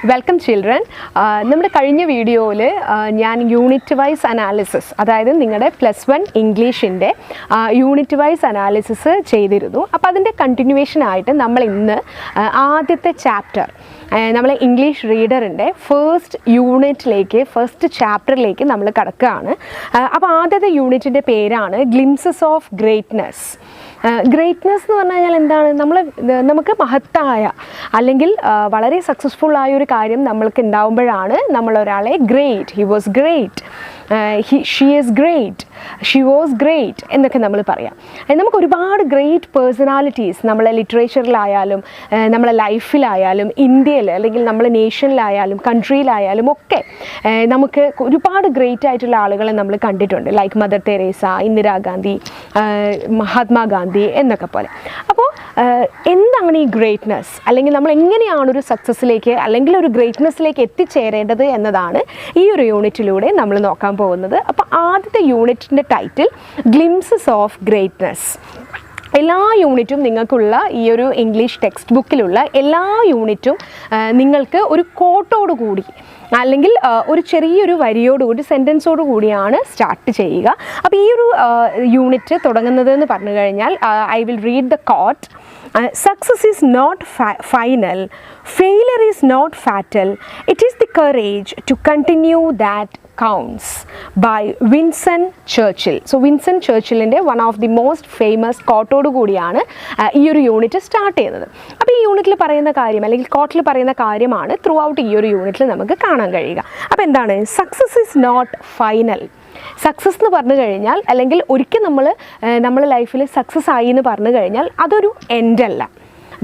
Welcome children. നമ്മുടെ കഴിഞ്ഞ വീഡിയോയിൽ ഞാൻ യൂണിറ്റ് വൈസ് അനാലിസിസ്, അതായത് നിങ്ങളുടെ +1 ഇംഗ്ലീഷിൻ്റെ യൂണിറ്റ് വൈസ് അനാലിസിസ് ചെയ്തിരുന്നു. അപ്പോൾ അതിൻ്റെ കണ്ടിന്യൂവേഷനായിട്ട് നമ്മൾ ഇന്ന് ആദ്യത്തെ ചാപ്റ്റർ, നമ്മളെ ഇംഗ്ലീഷ് റീഡറിൻ്റെ ഫസ്റ്റ് ചാപ്റ്ററിലേക്ക് നമ്മൾ കടക്കുകയാണ്. അപ്പോൾ ആദ്യത്തെ യൂണിറ്റിൻ്റെ പേരാണ് ഗ്ലിംസസ് ഓഫ് ഗ്രേറ്റ്നെസ്. ഗ്രേറ്റ്നെസ് എന്ന് പറഞ്ഞു കഴിഞ്ഞാൽ എന്താണ്? നമുക്ക് മഹത്തായ അല്ലെങ്കിൽ വളരെ സക്സസ്ഫുൾ ആയ ഒരു കാര്യം നമ്മൾക്ക് ഉണ്ടാവുമ്പോഴാണ് നമ്മളൊരാളെ great, he was great, she is great, she was great എന്നൊക്കെ നമ്മൾ പറയാം. നമുക്ക് ഒരുപാട് ഗ്രേറ്റ് പേഴ്സണാലിറ്റീസ് നമ്മളെ ലിറ്ററേച്ചറിലായാലും നമ്മളെ ലൈഫിലായാലും ഇന്ത്യയിൽ അല്ലെങ്കിൽ നമ്മളെ നേഷനിലായാലും കൺട്രിയിലായാലും ഒക്കെ നമുക്ക് ഒരുപാട് ഗ്രേറ്റ് ആയിട്ടുള്ള ആളുകളെ നമ്മൾ കണ്ടിട്ടുണ്ട്. Like Mother Teresa, Indira Gandhi, Mahatma Gandhi എന്നൊക്കെ പോലെ. അപ്പോൾ എന്താണ് ഈ ഗ്രേറ്റ്നെസ്, അല്ലെങ്കിൽ നമ്മൾ എങ്ങനെയാണ് ഒരു സക്സസ്സിലേക്ക് അല്ലെങ്കിൽ ഒരു ഗ്രേറ്റ്നെസ്സിലേക്ക് എത്തിച്ചേരേണ്ടത് എന്നതാണ് ഈ ഒരു യൂണിറ്റിലൂടെ നമ്മൾ നോക്കാൻ പോകുന്നത്. അപ്പോൾ ആദ്യത്തെ യൂണിറ്റിൻ്റെ ടൈറ്റിൽ ഗ്ലിംസസ് ഓഫ് ഗ്രേറ്റ്നെസ്. എല്ലാ യൂണിറ്റും നിങ്ങൾക്കുള്ള ഈ ഒരു ഇംഗ്ലീഷ് ടെക്സ്റ്റ് ബുക്കിലുള്ള എല്ലാ യൂണിറ്റും നിങ്ങൾക്ക് ഒരു കോട്ടോട് കൂടി അല്ലെങ്കിൽ ഒരു ചെറിയൊരു വരിയോടുകൂടി സെൻറ്റൻസോട് കൂടിയാണ് സ്റ്റാർട്ട് ചെയ്യുക. അപ്പോൾ ഈ ഒരു യൂണിറ്റ് തുടങ്ങുന്നതെന്ന് പറഞ്ഞു കഴിഞ്ഞാൽ I will read the quote. Success is not final, failure is not fatal, it is the courage to continue that counts, by Winston Churchill. So Winston Churchillൻ്റെ one of the most famous കോട്ടോട് കൂടിയാണ് ഈ ഒരു unit start ചെയ്യുന്നത്. അപ്പോൾ ഈ യൂണിറ്റിൽ പറയുന്ന കാര്യം അല്ലെങ്കിൽ കോട്ടിൽ പറയുന്ന കാര്യമാണ് ത്രൂ ഔട്ട് ഈ ഒരു യൂണിറ്റിൽ നമുക്ക് കാണാൻ കഴിയുക. അപ്പോൾ എന്താണ്? Success is not final. Success എന്ന് പറഞ്ഞു കഴിഞ്ഞാൽ, അല്ലെങ്കിൽ ഒരിക്കൽ നമ്മൾ ലൈഫിൽ സക്സസ് ആയി എന്ന് പറഞ്ഞു കഴിഞ്ഞാൽ അതൊരു എൻഡല്ല.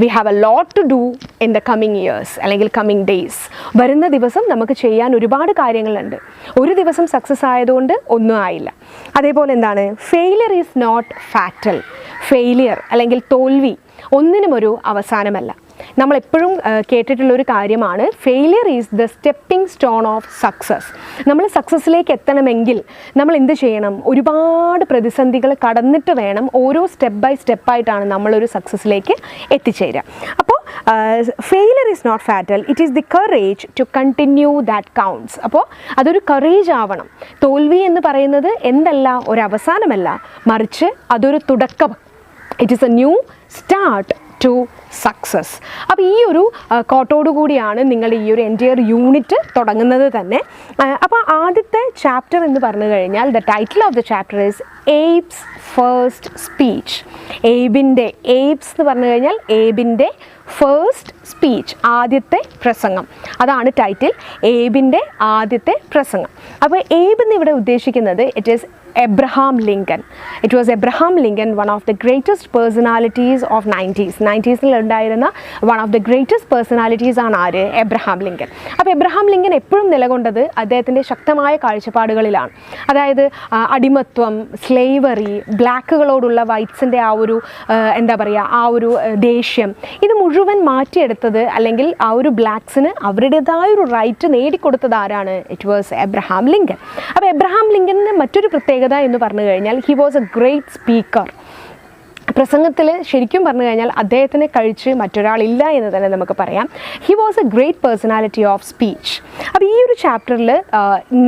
We have a lot to do in the coming years അല്ലെങ്കിൽ കമ്മിങ് ഡേയ്സ്. വരുന്ന ദിവസം നമുക്ക് ചെയ്യാൻ ഒരുപാട് കാര്യങ്ങളുണ്ട്. ഒരു ദിവസം സക്സസ് ആയതുകൊണ്ട് ഒന്നും ആയില്ല. അതേപോലെ എന്താണ്? Failure is not fatal. Failure അല്ലെങ്കിൽ തോൽവി ഒന്നിനും ഒരു അവസാനമല്ല. നമ്മളെപ്പോഴും കേട്ടിട്ടുള്ളൊരു കാര്യമാണ് failure is the stepping stone of success. നമ്മൾ സക്സസ്സിലേക്ക് എത്തണമെങ്കിൽ നമ്മൾ എന്ത് ചെയ്യണം? ഒരുപാട് പ്രതിസന്ധികൾ കടന്നിട്ട് വേണം, ഓരോ സ്റ്റെപ്പ് ബൈ സ്റ്റെപ്പായിട്ടാണ് നമ്മളൊരു സക്സസ്സിലേക്ക് എത്തിച്ചേരുക. അപ്പോൾ failure is not fatal, it is the courage to continue that counts. അപ്പോൾ അതൊരു കറേജ് ആവണം. തോൽവി എന്ന് പറയുന്നത് എന്തല്ല, ഒരു അവസാനമല്ല, മറിച്ച് അതൊരു തുടക്കം. It is a new start to success. അപ്പോൾ ഈ ഒരു കോട്ടോടു കൂടിയാണ് നിങ്ങൾ ഈ ഒരു എൻറ്റയർ യൂണിറ്റ് തുടങ്ങുന്നത് തന്നെ. അപ്പോൾ ആദ്യത്തെ ചാപ്റ്റർ എന്ന് പറഞ്ഞു കഴിഞ്ഞാൽ the title of the chapter is Abe's first speech. Abe's എന്ന് പറഞ്ഞു കഴിഞ്ഞാൽ ഏബിൻ്റെ ഫസ്റ്റ് സ്പീച്ച്, ആദ്യത്തെ പ്രസംഗം, അതാണ് ടൈറ്റിൽ. ഏബിൻ്റെ ആദ്യത്തെ പ്രസംഗം. അപ്പോൾ ഏബ് എന്ന് ഇവിടെ ഉദ്ദേശിക്കുന്നത് it is Abraham Lincoln. It was Abraham Lincoln, one of the greatest personalities of 90s ഉണ്ടായിരുന്ന one of the greatest personalities ആണ് ആര്? Abraham Lincoln. അപ്പോൾ എബ്രഹാം ലിങ്കൻ എപ്പോഴും നിലകൊണ്ടത് അദ്ദേഹത്തിൻ്റെ ശക്തമായ കാഴ്ചപ്പാടുകളിലാണ്. അതായത് അടിമത്വം, സ്ലേവറി, ബ്ലാക്കുകളോടുള്ള വൈറ്റ്സിൻ്റെ ആ ഒരു ആ ഒരു ദേഷ്യം, ഇത് മുഴുവൻ മാറ്റിയെടുത്തത് അല്ലെങ്കിൽ ആ ഒരു ബ്ലാക്സിന് അവരുടേതായ ഒരു റൈറ്റ് നേടിക്കൊടുത്തത് ആരാണ്? It was Abraham Lincoln. അപ്പോൾ എബ്രഹാം ലിങ്കന് മറ്റൊരു പ്രത്യേകത എന്ന് പറഞ്ഞു കഴിഞ്ഞാൽ he was A great speaker. പ്രസംഗത്തിൽ ശരിക്കും പറഞ്ഞു കഴിഞ്ഞാൽ അദ്ദേഹത്തിനെ കഴിച്ച് മറ്റൊരാളില്ല എന്ന് തന്നെ നമുക്ക് പറയാം. He was A great personality of speech. അപ്പോൾ ഈ ഒരു ചാപ്റ്ററിൽ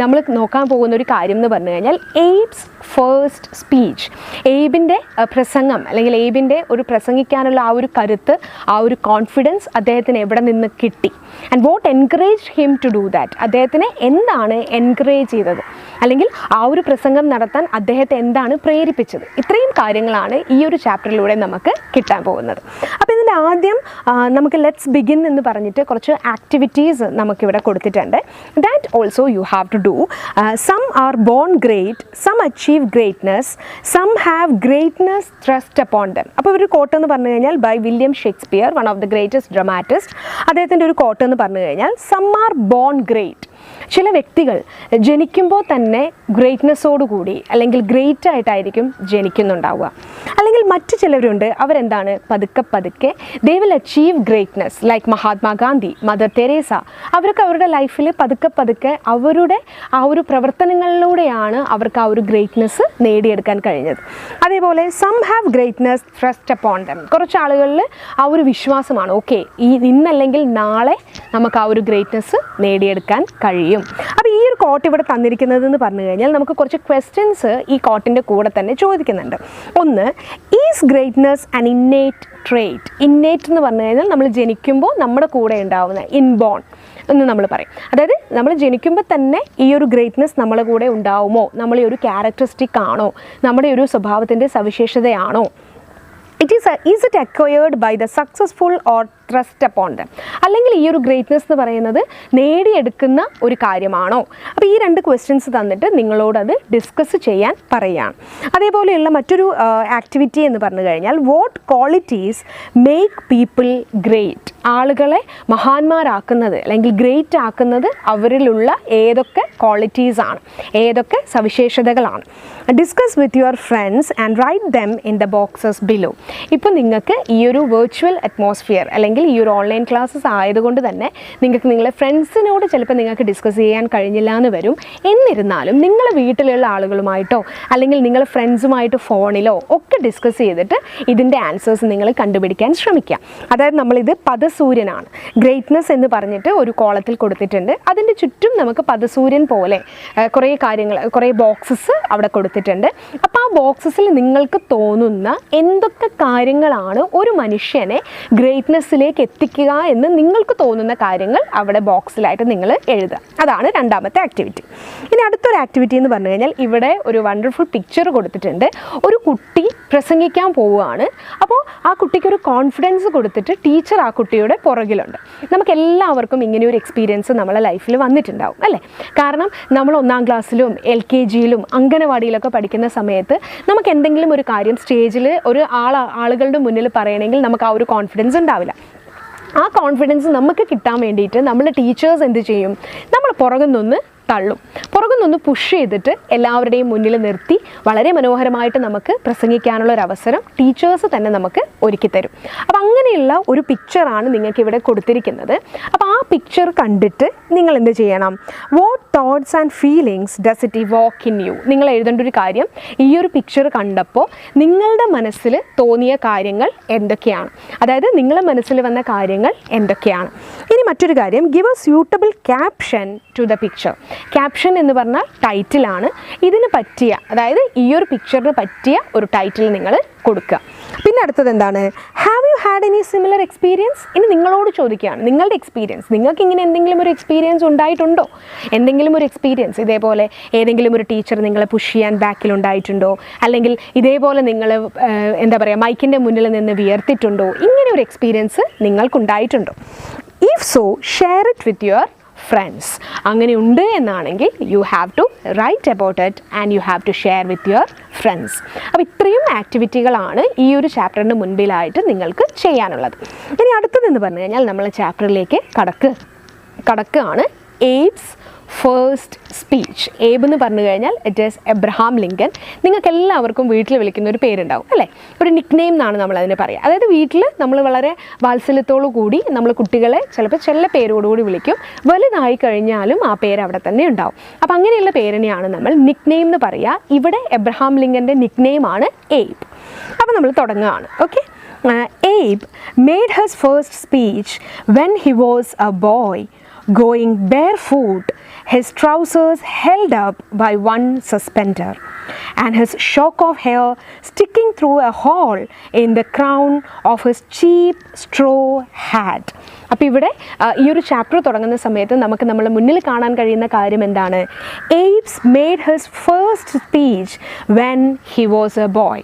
നമ്മൾ നോക്കാൻ പോകുന്ന ഒരു കാര്യം എന്ന് പറഞ്ഞു കഴിഞ്ഞാൽ എയ്ബ്സ് ഫസ്റ്റ് സ്പീച്ച്. എയ്ബിൻ്റെ പ്രസംഗം അല്ലെങ്കിൽ എയ്ബിൻ്റെ ഒരു പ്രസംഗിക്കാനുള്ള ആ ഒരു കരുത്ത്, ആ ഒരു കോൺഫിഡൻസ് അദ്ദേഹത്തിന് എവിടെ നിന്ന് കിട്ടി? And what encourage him to do that? അദ്ദേഹത്തിനെ എന്താണ് എൻകറേജ് ചെയ്തത്, അല്ലെങ്കിൽ ആ ഒരു പ്രസംഗം നടത്താൻ അദ്ദേഹത്തെ എന്താണ് പ്രേരിപ്പിച്ചത്? ഇത്രയും കാര്യങ്ങളാണ് ഈ ഒരു ചാപ്റ്ററിലൂടെ നമുക്ക് കിട്ടാൻ പോകുന്നത്. അപ്പോൾ ഇതിൻ്റെ ആദ്യം നമുക്ക് ലെറ്റ്സ് ബിഗിൻ എന്ന് പറഞ്ഞിട്ട് കുറച്ച് ആക്ടിവിറ്റീസ് നമുക്കിവിടെ കൊടുത്തിട്ടുണ്ട്. That also you have to do. Some are born great, some achieve greatness, some have greatness thrust upon them. അപ്പോൾ ഒരു കോട്ട് എന്ന് പറഞ്ഞു കഴിഞ്ഞാൽ by William Shakespeare, one of the greatest dramatist. അദ്ദേഹത്തിൻ്റെ ഒരു കോട്ട് എന്ന് പറഞ്ഞു കഴിഞ്ഞാൽ സം ആർ ബോൺ ഗ്രേറ്റ്. ചില വ്യക്തികൾ ജനിക്കുമ്പോൾ തന്നെ ഗ്രേറ്റ്നെസ്സോടുകൂടി അല്ലെങ്കിൽ ഗ്രേറ്റ് ആയിട്ടായിരിക്കും ജനിക്കുന്നുണ്ടാവുക. അല്ലെങ്കിൽ മറ്റു ചിലരുണ്ട്, അവരെന്താണ്, പതുക്കെ പതുക്കെ they will achieve greatness. Like Mahatma Gandhi, Mother Teresa, അവർക്ക് അവരുടെ ലൈഫിൽ പതുക്കെ പതുക്കെ അവരുടെ ആ ഒരു പ്രവർത്തനങ്ങളിലൂടെയാണ് അവർക്ക് ആ ഒരു ഗ്രേറ്റ്നെസ് നേടിയെടുക്കാൻ കഴിഞ്ഞത്. അതേപോലെ some have greatness trust upon them. കുറച്ച് ആളുകളിൽ ആ ഒരു വിശ്വാസമാണ്, ഓക്കെ ഇന്നല്ലെങ്കിൽ നാളെ നമുക്ക് ആ ഒരു ഗ്രേറ്റ്നെസ് നേടിയെടുക്കാൻ കഴിയും. അപ്പോൾ ഈ ഒരു കോട്ട് ഇവിടെ തന്നിരിക്കുന്നതെന്ന് പറഞ്ഞു കഴിഞ്ഞാൽ നമുക്ക് കുറച്ച് ക്വസ്റ്റ്യൻസ് ഈ കോട്ടിൻ്റെ കൂടെ തന്നെ ചോദിക്കുന്നുണ്ട്. ഒന്ന്, is greatness an innate trait. Innate എന്ന് പറഞ്ഞു കഴിഞ്ഞാൽ നമ്മൾ ജനിക്കുമ്പോൾ നമ്മുടെ കൂടെ ഉണ്ടാവുന്ന, ഇൻബോൺ എന്ന് നമ്മൾ പറയും. അതായത് നമ്മൾ ജനിക്കുമ്പോൾ തന്നെ ഈ ഒരു ഗ്രേറ്റ്നെസ് നമ്മളെ കൂടെ ഉണ്ടാവുമോ, നമ്മളെ ഒരു ക്യാരക്ടറിസ്റ്റിക് ആണോ, നമ്മുടെ ഒരു സ്വഭാവത്തിൻ്റെ സവിശേഷതയാണോ? Is it acquired by the successful or trust upon them? അല്ലെങ്കിൽ ഈ ഒരു ഗ്രേറ്റ്നെസ് എന്ന് പറയുന്നത് നേടിയെടുക്കുന്ന ഒരു കാര്യമാണോ? അപ്പോൾ ഈ രണ്ട് ക്വസ്റ്റ്യൻസ് തന്നിട്ട് നിങ്ങളോടത് ഡിസ്കസ് ചെയ്യാൻ പറയുകയാണ്. അതേപോലെയുള്ള മറ്റൊരു ആക്ടിവിറ്റി എന്ന് പറഞ്ഞു കഴിഞ്ഞാൽ what qualities make people great. ആളുകളെ മഹാന്മാരാക്കുന്നത് അല്ലെങ്കിൽ ഗ്രേറ്റ് ആക്കുന്നത് അവരിലുള്ള ഏതൊക്കെ ക്വാളിറ്റീസ് ആണ്, ഏതൊക്കെ സവിശേഷതകളാണ്? Discuss with your friends and write them in the boxes below. ഇപ്പോൾ നിങ്ങൾക്ക് ഈ ഒരു വെർച്വൽ അറ്റ്മോസ്ഫിയർ അല്ലെങ്കിൽ ഈ ഒരു ഓൺലൈൻ ക്ലാസ്സസ് ആയതുകൊണ്ട് തന്നെ നിങ്ങൾക്ക് നിങ്ങളെ ഫ്രണ്ട്സിനോട് ചിലപ്പോൾ നിങ്ങൾക്ക് ഡിസ്കസ് ചെയ്യാൻ കഴിഞ്ഞില്ല എന്ന് വരും. എന്നിരുന്നാലും നിങ്ങളെ വീട്ടിലുള്ള ആളുകളുമായിട്ടോ അല്ലെങ്കിൽ നിങ്ങളെ ഫ്രണ്ട്സുമായിട്ട് ഫോണിലോ ഒക്കെ ഡിസ്കസ് ചെയ്തിട്ട് ഇതിൻ്റെ ആൻസേഴ്സ് നിങ്ങൾ കണ്ടുപിടിക്കാൻ ശ്രമിക്കുക. അതായത് നമ്മളിത് പദസൂര്യനാണ്, ഗ്രേറ്റ്നെസ് എന്ന് പറഞ്ഞിട്ട് ഒരു കോളത്തിൽ കൊടുത്തിട്ടുണ്ട്. അതിൻ്റെ ചുറ്റും നമുക്ക് പദസൂര്യൻ പോലെ കുറേ കാര്യങ്ങൾ, കുറേ ബോക്സസ് അവിടെ കൊടുത്തിട്ടുണ്ട്. അപ്പോൾ ആ ബോക്സസിൽ നിങ്ങൾക്ക് തോന്നുന്ന എന്തൊക്കെ കാര്യങ്ങളാണ് ഒരു മനുഷ്യനെ ഗ്രേറ്റ്നെസ്സിലേക്ക് എത്തിക്കുക എന്ന് നിങ്ങൾക്ക് തോന്നുന്ന കാര്യങ്ങൾ അവിടെ ബോക്സിലായിട്ട് നിങ്ങൾ എഴുതുക. അതാണ് രണ്ടാമത്തെ ആക്ടിവിറ്റി. ഇനി അടുത്തൊരു ആക്ടിവിറ്റി എന്ന് പറഞ്ഞു കഴിഞ്ഞാൽ ഇവിടെ ഒരു വണ്ടർഫുൾ പിക്ചർ കൊടുത്തിട്ടുണ്ട്. ഒരു കുട്ടി പ്രസംഗിക്കാൻ പോവുകയാണ്. അപ്പോൾ ആ കുട്ടിക്ക് ഒരു കോൺഫിഡൻസ് കൊടുത്തിട്ട് ടീച്ചർ ആ കുട്ടിയുടെ പുറകിലുണ്ട്. നമുക്കെല്ലാവർക്കും ഇങ്ങനെയൊരു എക്സ്പീരിയൻസ് നമ്മളെ ലൈഫിൽ വന്നിട്ടുണ്ടാവും അല്ലേ? കാരണം നമ്മൾ 1ാം ക്ലാസ്സിലും LKGയിലും അംഗനവാടിയിലൊക്കെ പഠിക്കുന്ന സമയത്ത് നമുക്ക് എന്തെങ്കിലും ഒരു കാര്യം സ്റ്റേജിൽ ഒരു ആളുകളുടെ മുന്നിൽ പറയണമെങ്കിൽ നമുക്ക് ആ ഒരു കോൺഫിഡൻസ് ഉണ്ടാവില്ല. ആ കോൺഫിഡൻസ് നമുക്ക് കിട്ടാൻ വേണ്ടിയിട്ട് നമ്മുടെ ടീച്ചേഴ്സ് എന്ത് ചെയ്യും? നമ്മൾ പുറകുന്നൊന്ന് തള്ളും, പുറകുന്നൊന്ന് പുഷ് ചെയ്തിട്ട് എല്ലാവരുടെയും മുന്നിൽ നിർത്തി വളരെ മനോഹരമായിട്ട് നമുക്ക് പ്രസംഗിക്കാനുള്ളൊരവസരം ടീച്ചേഴ്സ് തന്നെ നമുക്ക് ഒരുക്കി തരും. അപ്പോൾ അങ്ങനെയുള്ള ഒരു പിക്ചറാണ് നിങ്ങൾക്ക് ഇവിടെ കൊടുത്തിരിക്കുന്നത്. അപ്പോൾ ആ പിക്ചർ കണ്ടിട്ട് നിങ്ങൾ എന്ത് ചെയ്യണം? What thoughts and feelings does it evoke in you? നിങ്ങൾ എഴുതേണ്ട ഒരു കാര്യം, ഈ ഒരു പിക്ചർ കണ്ടപ്പോൾ നിങ്ങളുടെ മനസ്സിൽ തോന്നിയ കാര്യങ്ങൾ എന്തൊക്കെയാണ്, അതായത് നിങ്ങളുടെ മനസ്സിൽ വന്ന കാര്യങ്ങൾ എന്തൊക്കെയാണ്? ഇനി മറ്റൊരു കാര്യം, give a suitable caption to the picture. Caption എന്ന് പറഞ്ഞാൽ ടൈറ്റിലാണ്. ഇതിന് പറ്റിയ, അതായത് ഈ ഒരു പിക്ചറിന് പറ്റിയ ഒരു ടൈറ്റിൽ നിങ്ങൾ കൊടുക്കുക. പിന്നെ അടുത്തത് എന്താണ്? Have you had any similar experience? ഇനി നിങ്ങളോട് ചോദിക്കുകയാണ്, നിങ്ങളുടെ എക്സ്പീരിയൻസ്, നിങ്ങൾക്ക് ഇങ്ങനെ എന്തെങ്കിലും ഒരു എക്സ്പീരിയൻസ് ഉണ്ടായിട്ടുണ്ടോ? എന്തെങ്കിലും ഒരു എക്സ്പീരിയൻസ് ഇതേപോലെ ഏതെങ്കിലും ഒരു ടീച്ചർ നിങ്ങളെ പുഷ് ചെയ്യാൻ ബാക്കിൽ ഉണ്ടായിട്ടുണ്ടോ? അല്ലെങ്കിൽ ഇതേപോലെ നിങ്ങൾ എന്താ പറയുക, മൈക്കിൻ്റെ മുന്നിൽ നിന്ന് വിയർത്തിട്ടുണ്ടോ? ഇങ്ങനെ ഒരു എക്സ്പീരിയൻസ് നിങ്ങൾക്കുണ്ടായിട്ടുണ്ടോ? If so share it with your friends. അങ്ങനെ ഉണ്ട് എന്നാണെങ്കിൽ you have to write about it and you have to share with your friends. അപ്പോൾ ഇത്രയും ആക്ടിവിറ്റികളാണ് ഈ ഒരു ചാപ്റ്ററിന് മുൻപിലായിട്ട് നിങ്ങൾക്ക് ചെയ്യാനുള്ളത്. ഇനി അടുത്തതെന്ന് പറഞ്ഞു കഴിഞ്ഞാൽ നമ്മൾ ചാപ്റ്ററിലേക്ക് കടക്കുകയാണ്. Apes first speech. ഏബ് എന്ന് പറഞ്ഞു കഴിഞ്ഞാൽ ഇറ്റ് ഈസ് എബ്രഹാം ലിങ്കൻ. നിങ്ങൾക്ക് എല്ലാവർക്കും വീട്ടിൽ വിളിക്കുന്ന ഒരു പേരുണ്ടാവും അല്ലേ? ഒരു നിക് നെയിം എന്നാണ് നമ്മളതിന് പറയുക. അതായത് വീട്ടിൽ നമ്മൾ വളരെ വാത്സല്യത്തോടു കൂടി നമ്മൾ കുട്ടികളെ ചിലപ്പോൾ ചില പേരോടുകൂടി വിളിക്കും. വലുതായി കഴിഞ്ഞാലും ആ പേര് അവിടെ തന്നെ ഉണ്ടാവും. അപ്പോൾ അങ്ങനെയുള്ള പേരിനെയാണ് നമ്മൾ നിക് നെയിം എന്ന് പറയുക. ഇവിടെ എബ്രഹാം ലിങ്കൻ്റെ നിക് നെയിമാണ് ഏബ്. അപ്പോൾ നമ്മൾ തുടങ്ങുകയാണ്. Okay. Abe made his first speech when he was a boy, going barefoot, his trousers held up by one suspender, and his shock of hair sticking through a hole in the crown of his cheap straw hat. അപ്പോൾ ഇവിടെ ഈ ഒരു chapter തുടങ്ങുന്ന സമയത്ത് നമുക്ക് നമ്മളെ മുന്നിൽ കാണാൻ കഴിയുന്ന കാര്യം എന്താണ്? Abe's made his first speech when he was a boy.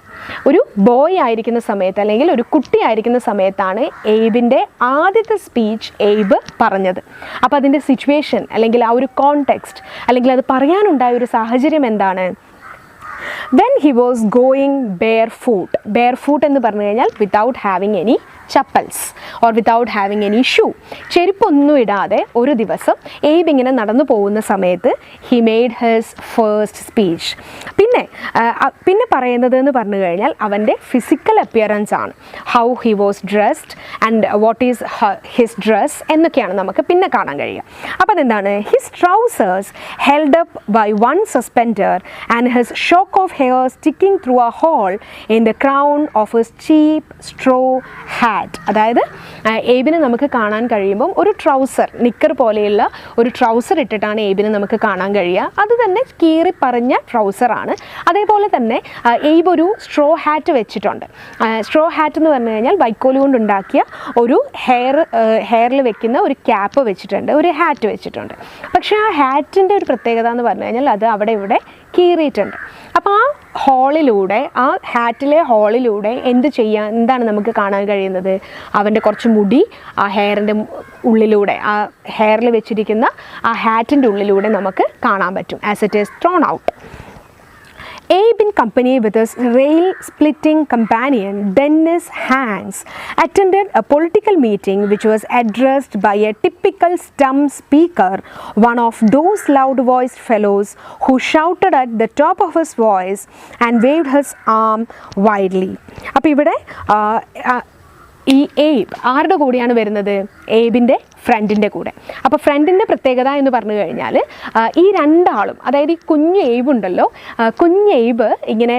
ഒരു ബോയ് ആയിരിക്കുന്ന സമയത്ത് അല്ലെങ്കിൽ ഒരു കുട്ടി ആയിരിക്കുന്ന സമയത്താണ് എയ്ബിൻ്റെ ആദ്യത്തെ സ്പീച്ച് എയ്ബ് പറഞ്ഞത്. അപ്പോൾ അതിൻ്റെ സിറ്റുവേഷൻ അല്ലെങ്കിൽ ആ ഒരു കോണ്ടെക്സ്റ്റ് അല്ലെങ്കിൽ അത് പറയാനുണ്ടായ ഒരു സാഹചര്യം എന്താണ്? When he was going bare foot. Bare foot എന്ന് പറഞ്ഞു കഴിഞ്ഞാൽ without having any chappals or without having any shoe. ചെരുപ്പൊന്നും ഇടാതെ ഒരു ദിവസം എയ്ബ് ഇങ്ങനെ നടന്നു പോകുന്ന സമയത്ത് he made his first speech. പിന്നെ പറയുന്നത് എന്ന് പറഞ്ഞു കഴിഞ്ഞാൽ അവൻ്റെ ഫിസിക്കൽ അപ്പിയറൻസ് ആണ്. How he was dressed and what is his dress എന്നൊക്കെയാണ് നമുക്ക് പിന്നെ കാണാൻ കഴിയുക. അപ്പോൾ അതെന്താണ്, his trousers held up by one suspender and his shock of hair sticking through a hole in the crown of his cheap straw hat. അതായത് എയ്ബിനെ നമുക്ക് കാണാൻ കഴിയുമ്പം ഒരു ട്രൗസർ, നിക്കർ പോലെയുള്ള ഒരു ട്രൗസർ ഇട്ടിട്ടാണ് എയ്ബിനെ നമുക്ക് കാണാൻ കഴിയുക. അത് തന്നെ കീറി പറഞ്ഞ ട്രൗസറാണ്. അതേപോലെ തന്നെ എയ്ബ് ഒരു സ്ട്രോ ഹാറ്റ് വെച്ചിട്ടുണ്ട്. സ്ട്രോ ഹാറ്റ് എന്ന് പറഞ്ഞു കഴിഞ്ഞാൽ വൈക്കോല് കൊണ്ടുണ്ടാക്കിയ ഒരു ഹെയറിൽ വെക്കുന്ന ഒരു ക്യാപ്പ് വെച്ചിട്ടുണ്ട്, ഒരു ഹാറ്റ് വെച്ചിട്ടുണ്ട്. പക്ഷേ ആ ഹാറ്റിൻ്റെ ഒരു പ്രത്യേകത എന്ന് പറഞ്ഞു കഴിഞ്ഞാൽ അത് അവിടെ ഇവിടെ കീറിയിട്ടുണ്ട്. അപ്പോൾ ആ ഹോളിലൂടെ, ആ ഹാറ്റിലെ ഹോളിലൂടെ എന്താണ് നമുക്ക് കാണാൻ കഴിയുന്നത്, അവൻ്റെ കുറച്ച് മുടി ആ ഹെയറിൻ്റെ ഉള്ളിലൂടെ, ആ ഹെയറിൽ വെച്ചിരിക്കുന്ന ആ ഹാറ്റിൻ്റെ ഉള്ളിലൂടെ നമുക്ക് കാണാൻ പറ്റും. As it is thrown out. Abe, in company with his rail-splitting companion Dennis Hanks, attended a political meeting which was addressed by a typical stump speaker, one of those loud-voiced fellows who shouted at the top of his voice and waved his arm widely. അപ്പോൾ ഇവിടെ ഈ Abe ആരുടെ കൂടെയാണ് വരുന്നത്, എയ്ബിൻ്റെ ഫ്രണ്ടിൻ്റെ കൂടെ. അപ്പോൾ ഫ്രണ്ടിൻ്റെ പ്രത്യേകത എന്ന് പറഞ്ഞു കഴിഞ്ഞാൽ ഈ രണ്ടാളും, അതായത് ഈ കുഞ്ഞ് എയ്ബ് ഉണ്ടല്ലോ, കുഞ്ഞ് എയ്ബ് ഇങ്ങനെ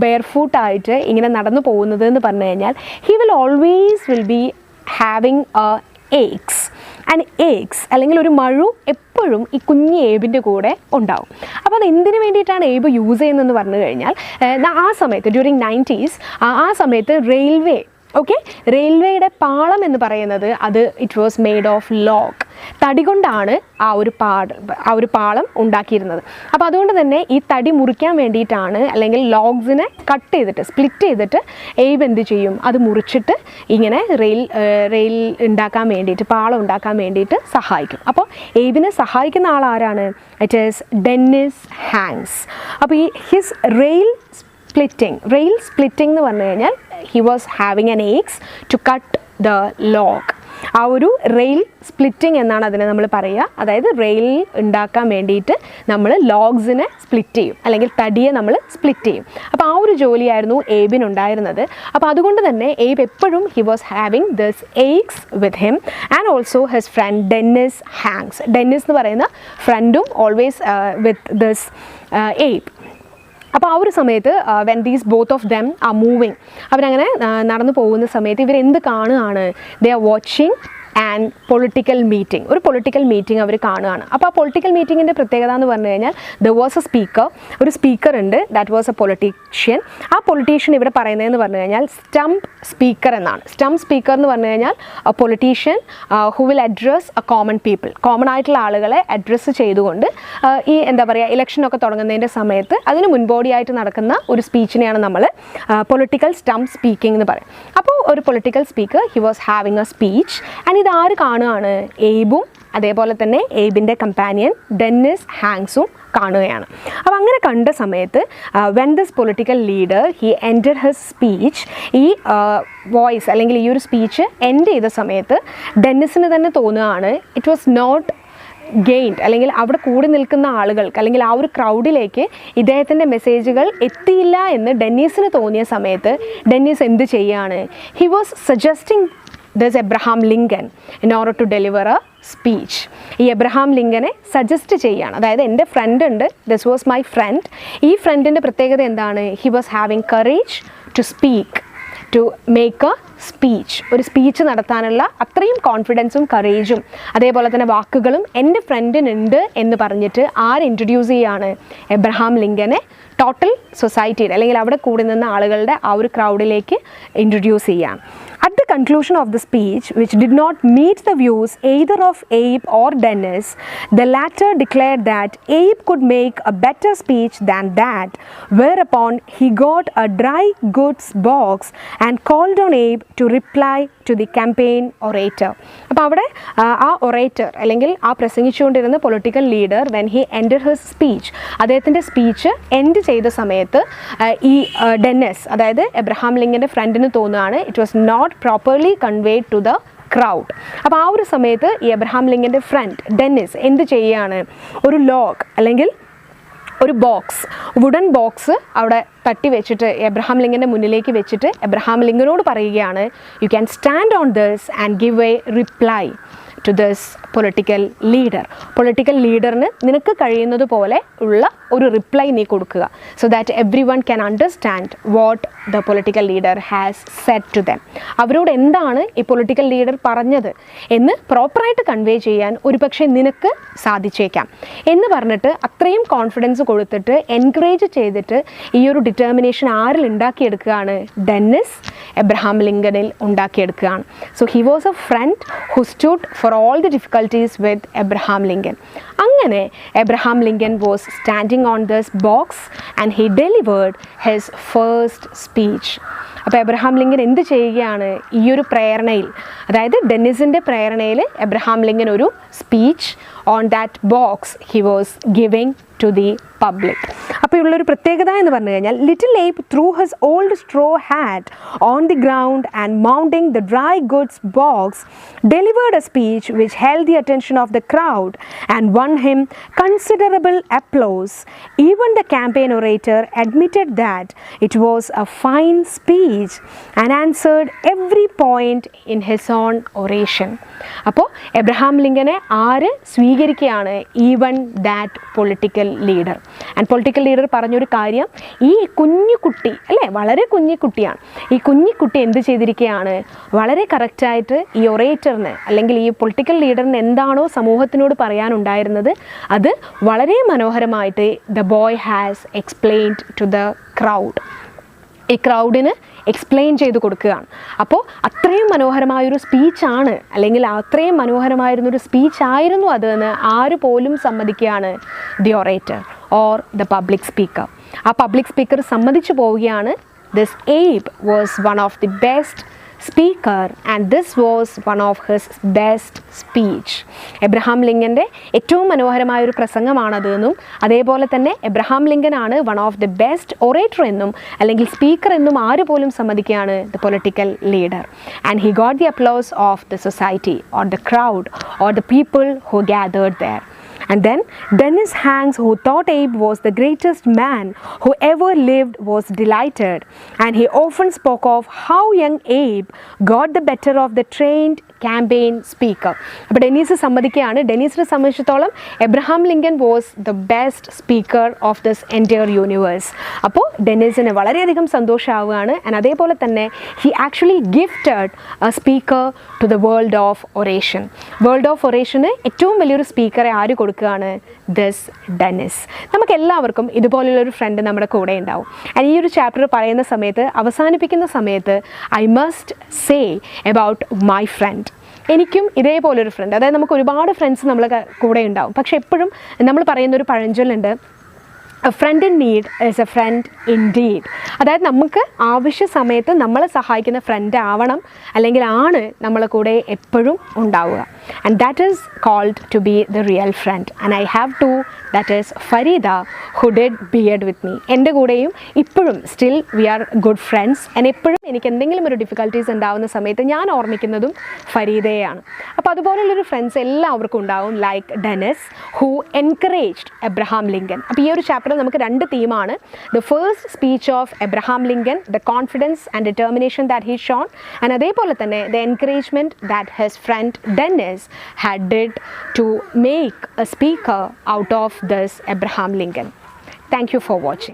ബെയർഫൂട്ടായിട്ട് ഇങ്ങനെ നടന്നു പോകുന്നത് എന്ന് പറഞ്ഞു കഴിഞ്ഞാൽ he will be having eggs and eggs അല്ലെങ്കിൽ ഒരു മഴു എപ്പോഴും ഈ കുഞ്ഞ് എയ്ബിൻ്റെ കൂടെ ഉണ്ടാവും. അപ്പോൾ അത് എന്തിനു വേണ്ടിയിട്ടാണ് എയ്ബ് യൂസ് ചെയ്യുന്നതെന്ന് പറഞ്ഞു കഴിഞ്ഞാൽ ആ സമയത്ത് ഡ്യൂറിങ് 90s ആ സമയത്ത് റെയിൽവേയുടെ പാളം എന്ന് പറയുന്നത് അത് it was made of log, തടി കൊണ്ടാണ് ആ ഒരു പാളം ഉണ്ടാക്കിയിരുന്നത്. അപ്പോൾ അതുകൊണ്ട് തന്നെ ഈ തടി മുറിക്കാൻ വേണ്ടിയിട്ടാണ്, അല്ലെങ്കിൽ ലോഗ്സിനെ കട്ട് ചെയ്തിട്ട് സ്പ്ലിറ്റ് ചെയ്തിട്ട് എയ്ബ് എന്ത് ചെയ്യും, അത് മുറിച്ചിട്ട് ഇങ്ങനെ റെയിൽ ഉണ്ടാക്കാൻ വേണ്ടിയിട്ട്, പാളം ഉണ്ടാക്കാൻ വേണ്ടിയിട്ട് സഹായിക്കും. അപ്പോൾ എയ്ബിനെ സഹായിക്കുന്ന ആൾ ആരാണ്, ഇറ്റ് ഈസ് ഡെന്നിസ് ഹാങ്സ്. അപ്പോൾ ഈ ഹിസ് റെയിൽ സ്പ്ലിറ്റിംഗ് എന്ന് പറഞ്ഞു കഴിഞ്ഞാൽ he was having an axe to cut the log. ആ ഒരു റെയിൽ സ്പ്ലിറ്റിംഗ് എന്നാണ് അതിനെ നമ്മൾ പറയുക. അതായത് റെയിൽ ഉണ്ടാക്കാൻ വേണ്ടിയിട്ട് നമ്മൾ ലോഗ്സിനെ സ്പ്ലിറ്റ് ചെയ്യും, അല്ലെങ്കിൽ തടിയെ നമ്മൾ സ്പ്ലിറ്റ് ചെയ്യും. അപ്പോൾ ആ ഒരു ജോലിയായിരുന്നു എയ്ബിനുണ്ടായിരുന്നത്. അപ്പോൾ അതുകൊണ്ട് തന്നെ എയ്ബ് എപ്പോഴും he was having this eggs with him and also his friend Dennis Hanks. Dennis എന്ന് പറയുന്ന ഫ്രണ്ടും ഓൾവേസ് വിത്ത് ദിസ് എയ്ബ്. അപ്പോൾ ആ ഒരു സമയത്ത് when these both of them are moving, അവരങ്ങനെ നടന്നു പോകുന്ന സമയത്ത് ഇവരെന്ത് കാണുകയാണ്, ദേ ആർ വാച്ചിങ് ആൻഡ് ഒരു പൊളിറ്റിക്കൽ മീറ്റിംഗ് അവർ കാണുകയാണ്. അപ്പോൾ ആ പൊളിറ്റിക്കൽ മീറ്റിങ്ങിൻ്റെ പ്രത്യേകത എന്ന് പറഞ്ഞു കഴിഞ്ഞാൽ ദർ വാസ് ഒരു സ്പീക്കർ ഉണ്ട്, ദാറ്റ് വാസ് എ പൊളിറ്റീഷ്യൻ. ആ പൊളിറ്റീഷ്യൻ ഇവിടെ പറയുന്നതെന്ന് പറഞ്ഞു കഴിഞ്ഞാൽ സ്റ്റംപ് സ്പീക്കർ എന്നാണ്. സ്റ്റംപ് സ്പീക്കർ എന്ന് പറഞ്ഞു കഴിഞ്ഞാൽ A politician who will address A common ആയിട്ടുള്ള ആളുകളെ അഡ്രസ്സ് ചെയ്തുകൊണ്ട് ഈ എന്താ പറയുക, ഇലക്ഷനൊക്കെ തുടങ്ങുന്നതിൻ്റെ സമയത്ത് അതിന് മുൻപോടിയായിട്ട് നടക്കുന്ന ഒരു സ്പീച്ചിനെയാണ് നമ്മൾ പൊളിറ്റിക്കൽ സ്റ്റംപ് സ്പീക്കിംഗ് എന്ന് പറയും. അപ്പോൾ ഒരു political speaker he was having A speech and ഇതാര് കാണുകയാണ്, എയ്ബും അതേപോലെ തന്നെ എയ്ബിൻ്റെ കമ്പാനിയൻ ഡെന്നിസ് ഹാങ്സും കാണുകയാണ്. അപ്പോൾ അങ്ങനെ കണ്ട സമയത്ത് when this political leader he ended his speech, ഈ വോയിസ് അല്ലെങ്കിൽ ഈ ഒരു സ്പീച്ച് എൻഡ് ചെയ്ത സമയത്ത് ഡെന്നിസിന് തന്നെ തോന്നുകയാണ് ഇറ്റ് വാസ് നോട്ട് ഗെയിൻഡ്, അല്ലെങ്കിൽ അവിടെ കൂടി നിൽക്കുന്ന ആളുകൾക്ക് അല്ലെങ്കിൽ ആ ഒരു ക്രൗഡിലേക്ക് ഇദ്ദേഹത്തിൻ്റെ മെസ്സേജുകൾ എത്തിയില്ല എന്ന് ഡെന്നീസിന് തോന്നിയ സമയത്ത് ഡെന്നീസ് എന്ത് ചെയ്യുകയാണ്, he was suggesting this Abraham Lincoln in order to deliver a speech. ഈ എബ്രഹാം ലിങ്കനെ സജസ്റ്റ് ചെയ്യുകയാണ്. അതായത് എൻ്റെ ഫ്രണ്ട് ഉണ്ട്, ദിസ് വാസ് മൈ ഫ്രണ്ട്. ഈ ഫ്രണ്ടിൻ്റെ പ്രത്യേകത എന്താണ്, he was having courage to speak, to make a speech. ഒരു സ്പീച്ച് നടത്താനുള്ള അത്രയും കോൺഫിഡൻസും കറേജും അതേപോലെ തന്നെ വാക്കുകളും എൻ്റെ ഫ്രണ്ടിനുണ്ട് എന്ന് പറഞ്ഞിട്ട് ഇൻട്രൊഡ്യൂസ് ചെയ്യുകയാണ്, എബ്രഹാം ലിങ്കനെ ടോട്ടൽ സൊസൈറ്റിയുടെ അല്ലെങ്കിൽ അവിടെ കൂടി നിന്ന ആളുകളുടെ ആ ഒരു ക്രൗഡിലേക്ക് ഇൻട്രൊഡ്യൂസ് ചെയ്യാം. At the conclusion of the speech, which did not meet the views either of Abe or Dennis, the latter declared that Abe could make a better speech than that, whereupon he got a dry goods box and called on Abe to reply to the campaign orator. അപ്പോൾ അവിടെ ആ orator അല്ലെങ്കിൽ ആ പ്രസംഗിച്ചുകൊണ്ടിരുന്ന political leader when he ended his speech, അദ്ദേഹത്തിൻ്റെ speech end ചെയ്ത സമയത്ത് ഈ ഡെന്നിസ്, അതായത് എബ്രഹാം ലിങ്കൻ്റെ ഫ്രണ്ടിന് തോന്നുകയാണ് it was not properly conveyed to the crowd. അപ്പോൾ ആ ഒരു സമയത്ത് ഈ എബ്രഹാം ലിങ്കൻ്റെ ഫ്രണ്ട് ഡെന്നിസ് എന്ത് ചെയ്യുകയാണ്, ഒരു ലോഗ് അല്ലെങ്കിൽ ഒരു ബോക്സ്, വുഡൻ ബോക്സ് അവിടെ തട്ടി വെച്ചിട്ട് എബ്രഹാം ലിങ്കൻ്റെ മുന്നിലേക്ക് വെച്ചിട്ട് എബ്രഹാം ലിങ്കനോട് പറയുകയാണ്, you can stand on this and give a reply to this political leader. Political ലീഡറിന് നിനക്ക് കഴിയുന്നത് പോലെ ഉള്ള ഒരു റിപ്ലൈ നീ കൊടുക്കുക, so that everyone can understand what the political leader has said to them. അവരോട് എന്താണ് ഈ പൊളിറ്റിക്കൽ ലീഡർ പറഞ്ഞത് എന്ന് പ്രോപ്പറായിട്ട് കൺവേ ചെയ്യാൻ ഒരുപക്ഷെ നിനക്ക് സാധിച്ചേക്കാം എന്ന് പറഞ്ഞിട്ട് അത്രയും കോൺഫിഡൻസ് കൊടുത്തിട്ട് എൻകറേജ് ചെയ്തിട്ട് ഈ ഒരു ഡിറ്റർമിനേഷൻ ആരിൽ ഉണ്ടാക്കിയെടുക്കുകയാണ്, ഡെന്നിസ് എബ്രഹാം ലിങ്കനിൽ ഉണ്ടാക്കിയെടുക്കുകയാണ്. So he was a friend who stood for all the difficulties with Abraham Lincoln. അങ്ങനെ Abraham Lincoln was standing on this box and he delivered his first speech. അപ്പോൾ Abraham Lincoln എന്ത് ചെയ്യുകയാണ്, ഈ ഒരു പ്രേരണയിൽ, അതായത് ഡെന്നിസിൻ്റെ പ്രേരണയിൽ എബ്രഹാം ലിങ്കൻ ഒരു speech on that box he was giving to the public. അപ്പോൾ ഉള്ളൊരു പ്രത്യേകത എന്ന് പറഞ്ഞു കഴിഞ്ഞാൽ, little Abe through his old straw hat on the ground and mounting the dry goods box delivered A speech which held the attention of the crowd and won him considerable applause. Even the campaign orator admitted that it was a fine speech and answered every point in his own oration. അപ്പോൾ Abraham ലിങ്കനെ ആര് സ്വീകരിക്കുകയാണ്, even that political leader. And political leader പറഞ്ഞൊരു കാര്യം, ഈ കുഞ്ഞു കുട്ടി അല്ലേ, വളരെ കുഞ്ഞു കുട്ടിയാണ്, ഈ കുഞ്ഞു കുട്ടി എന്ത് ചെയ്തിരിക്കുകയാണ്, വളരെ കറക്റ്റായിട്ട് ഈ ഒറേറ്ററിന് അല്ലെങ്കിൽ ഈ പൊളിറ്റിക്കൽ ലീഡറിന് എന്താണോ സമൂഹത്തിനോട് പറയാനുണ്ടായിരുന്നത് അത് വളരെ മനോഹരമായിട്ട് the boy has explained to the crowd. ഈ ക്രൗഡിന് എക്സ്പ്ലെയിൻ ചെയ്ത് കൊടുക്കുകയാണ്. അപ്പോൾ അത്രയും മനോഹരമായൊരു സ്പീച്ചാണ്, അല്ലെങ്കിൽ അത്രയും മനോഹരമായിരുന്നൊരു സ്പീച്ചായിരുന്നു അതെന്ന് ആര് പോലും സമ്മതിക്കുകയാണ്, the orator or the public speaker. ആ പബ്ലിക് സ്പീക്കർ സമ്മതിച്ചു പോവുകയാണ്, this Abe was one of the best speaker and this was one of his best speech. Abraham ലിങ്കൻ്റെ ഏറ്റവും മനോഹരമായൊരു പ്രസംഗമാണതെന്നും അതേപോലെ തന്നെ എബ്രഹാം ലിങ്കനാണ് one of the best orator എന്നും അല്ലെങ്കിൽ സ്പീക്കർ എന്നും ആര് പോലും സമ്മതിക്കുകയാണ്, the political leader. And he got the applause of the society or the crowd or the people who gathered there. And then Dennis Hanks, who thought Abe was the greatest man who ever lived, was delighted, and he often spoke of how young Abe got the better of the trained campaign speaker. അപ്പോൾ Dennis സമ്മതിക്കുകയാണ്, ഡെന്നീസിനെ സംബന്ധിച്ചിടത്തോളം Abraham Lincoln was the best speaker of this entire universe. അപ്പോൾ ഡെന്നീസിന് വളരെയധികം സന്തോഷമാവുകയാണ്. And അതേപോലെ തന്നെ he actually gifted a speaker to the world of oration. World of ഒറേഷന് ഏറ്റവും വലിയൊരു സ്പീക്കറെ ആര് കൊടുക്കുകയാണ്, ദിസ് ഡെന്നിസ്. നമുക്ക് എല്ലാവർക്കും ഇതുപോലുള്ളൊരു ഫ്രണ്ട് നമ്മുടെ കൂടെ ഉണ്ടാവും. ആൻഡ് ഈ ഒരു ചാപ്റ്റർ പറയുന്ന സമയത്ത്, അവസാനിപ്പിക്കുന്ന സമയത്ത്, I must say about my friend. എനിക്കും ഇതേപോലൊരു ഫ്രണ്ട്, അതായത് നമുക്ക് ഒരുപാട് ഫ്രണ്ട്സ് നമ്മളെ കൂടെ ഉണ്ടാവും, പക്ഷെ എപ്പോഴും നമ്മൾ പറയുന്നൊരു പഴഞ്ചൊല്ലുണ്ട്, a friend in need is a friend in deed. അതായത് നമുക്ക് ആവശ്യ സമയത്ത് നമ്മളെ സഹായിക്കുന്ന ഫ്രണ്ട് ആവണം, അല്ലെങ്കിൽ ആണ് നമ്മളെ കൂടെ എപ്പോഴും ഉണ്ടാവുക. And that is called to be the real friend. And I have to, that is Farida, who did BEd with me. എൻ്റെ കൂടെയും ഇപ്പോഴും still we are good friends. ആൻഡ് എപ്പോഴും എനിക്ക് എന്തെങ്കിലും ഒരു ഡിഫിക്കൽട്ടീസ് ഉണ്ടാകുന്ന സമയത്ത് ഞാൻ ഓർമ്മിക്കുന്നതും ഫരീദയാണ്. അപ്പോൾ അതുപോലുള്ളൊരു ഫ്രണ്ട്സ് എല്ലാവർക്കും ഉണ്ടാവും, like Dennis who encouraged Abraham Lincoln. അപ്പോൾ ഈ ഒരു ചാപ്റ്റർ നമുക്ക് രണ്ട് തീമാണ്, the first speech of Abraham Lincoln, the confidence and determination that he shown, and അതേപോലെ തന്നെ the encouragement that his friend Dennis had did to make a speaker out of this Abraham Lincoln. Thank you for watching.